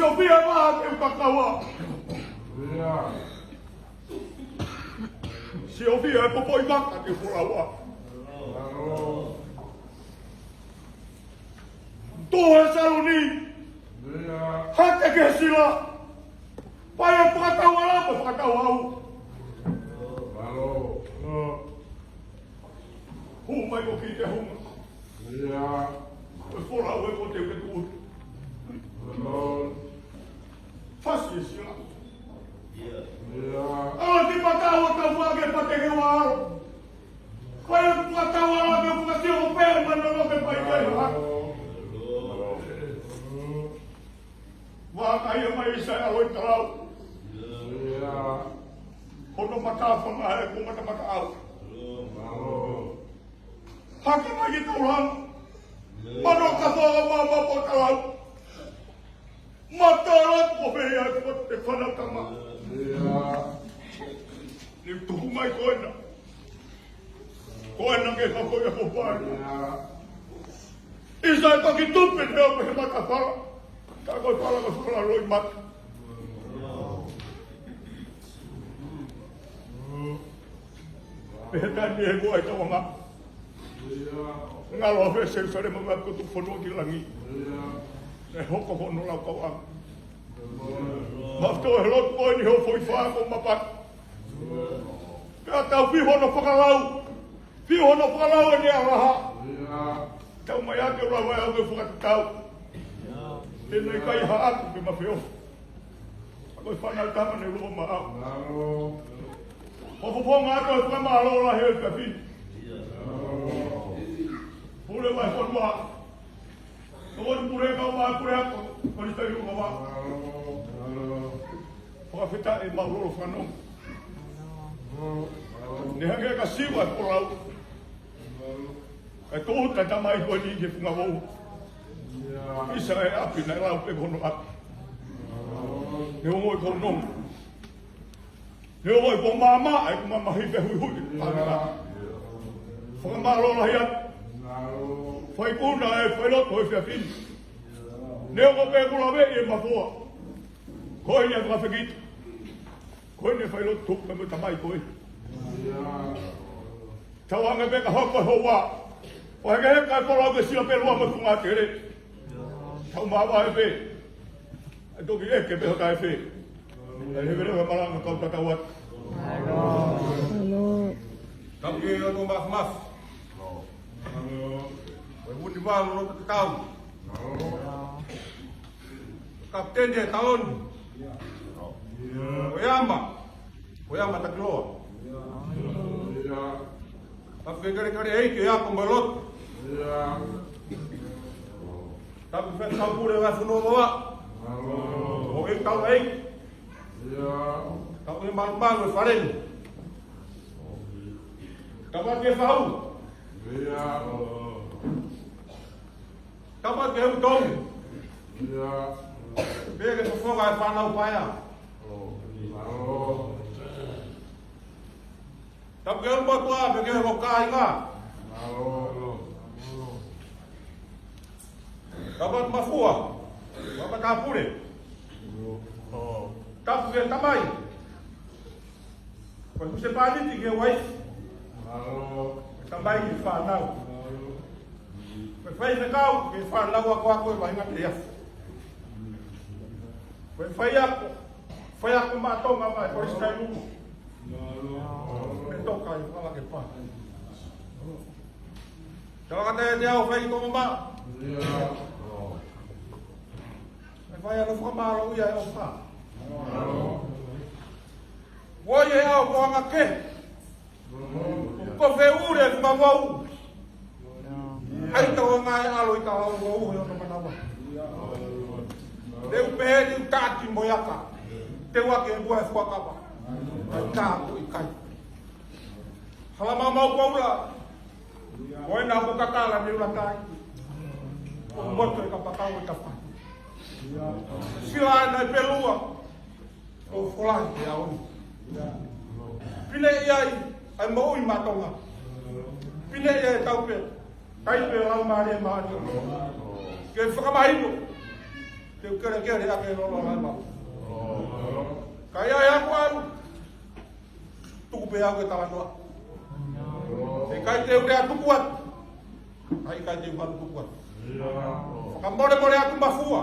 Sofia maha ke pakawa. Sofia popoi maka ke pulawa. Tuhan saluni. Hati ke sila. Paya pakawa apa pakawa. Humai ko kita humai. Pulawa ko te ke tu. Fácil, senhor. Onde matar o cavalo para ter o ar? Qual é o matar o ar? Eu vou ter o pé, mas não vou ter para ir lá. Vai cair mais aí a oito lá. Quando matar a fama, é como matar a Hakim lagi tulang. Mana cavalo mama botar lá. Matarat ko beya ko te fana kama. Ni tuhumay ko na. Ko na ke ko ya ko pa. Isa ko kitupin na ko sa makapala. Ka ko pala ko sa loy mat. Betan ni ko ay tawanga. Ngalo fe se sare mga ko tu fono ki langi. Hoko hono lau kau ang. Mafto e lot koe ni ho foi wha ko mapat. Ka tau piho no whakalau. Piho no whakalau e ni araha. Tau mai ake ura mai au e whakatau. Tēnei kai ha aku ke mawhio. Ako e whanau tama ne rua ma au. Hofoponga ato e whakamaro la heo ka pi. Pule mai whanua. Kau pure kau mah pure aku, kau ni tahu kau mah. Kau fita e mauro fano. Ni hanya kasih buat pulau. Itu tanda mai kau ni je punga bau. Isa e api na lau pe kono at. Ni ngoi kau nong. Ni ngoi kau mama, aku mama hibe hui hui. Kau mauro lahiat. Fai kuna e fai loto e whiawhini. Neo ko pe kula me e mafua. Koe ni a whawhikit. Koe ni fai loto tuk me mo tamai koe. Tawanga pe ka hoko hoa. O heke heka e kola ke sila pe lua mo kunga tere. Tau mawa e pe. E toki eke pe hota e pe. E hewe rewe malanga kau tatawat. Tau ki e ato maf. Ibu di bawah lo tahu. Kapten je tahun. Oyama tak keluar. Tapi kali-kali ke ya pembalot. Tapi fen sabu de wa funo bawa. Oh tahu Kau ni mal farin. Kapan dia tahu? Kapan dia tahu? Dia ke sesuatu yang panau payah. Tapi kalau buat tua, bagaimana hokai ngah? Kapan mafua? Kapan kapur ni? Tapi dia tamai. Kalau sepadi tiga wais. Tamai di fanau. Fai kau, ke fanau aku banyak dia. Fai aku matong apa? Polis kayu. Betul kayu kalau ke pa. Kalau kata dia fai kau mama. Fai aku kau malu ya apa? Woye au kau ngake. Kau feure mamau. Ai tahu ngai aloi tahu wau yang mana apa? Deu pede o tati moyaka. Teu ake buat kuat apa? Tahu ikai. Kalau mau kau lah, kau nak buka kalah ni ulang kai. Buat kau kapal tahu kapal. Sila na pelua. Oh fulan dia on. Pilih iai, ai mau imatonga. Pilih iai tahu pe. Kai pe lang mari. Ke fakamai tu. Teu kere ake lolo hai mau. Kaya ya aku au. Tuku pe aku tawa noa. Te kai teu rea tukuat. Kai teu halu tukuat. Kamore aku mafua.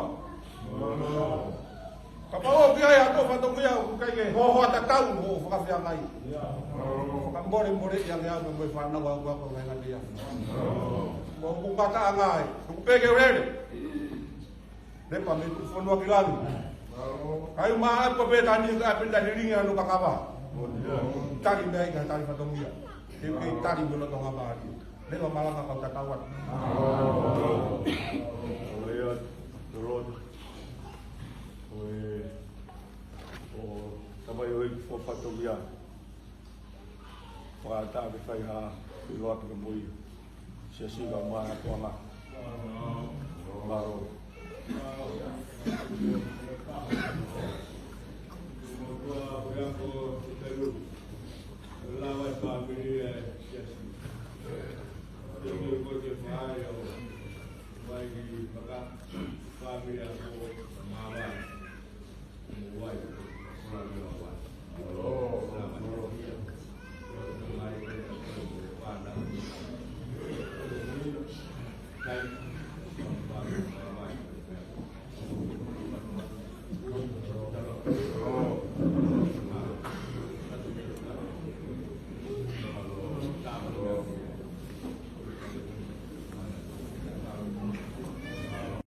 Kapao kia aku fatong kia kai ke ho ata tau ho fakafia ngai. Kamore yang ya me fana wa ko ngai dia. Mo ku kata ngai. Ku pe ke rede. Depa me tu fono akilalu. Kayu maaf ko be tani ka pinda diringi anu kakaba. Tari dai ka tari fatong dia. Tapi tari belum tahu apa lagi. Dia malah nggak kau ketahuan. Lihat turun. Sama yoi foto dia. Fata ke saya luar kembali. Sesi gambar aku anak. Baru. Lawan family yes. Jadi boleh faham ya. Bagi maka family aku mama. Why?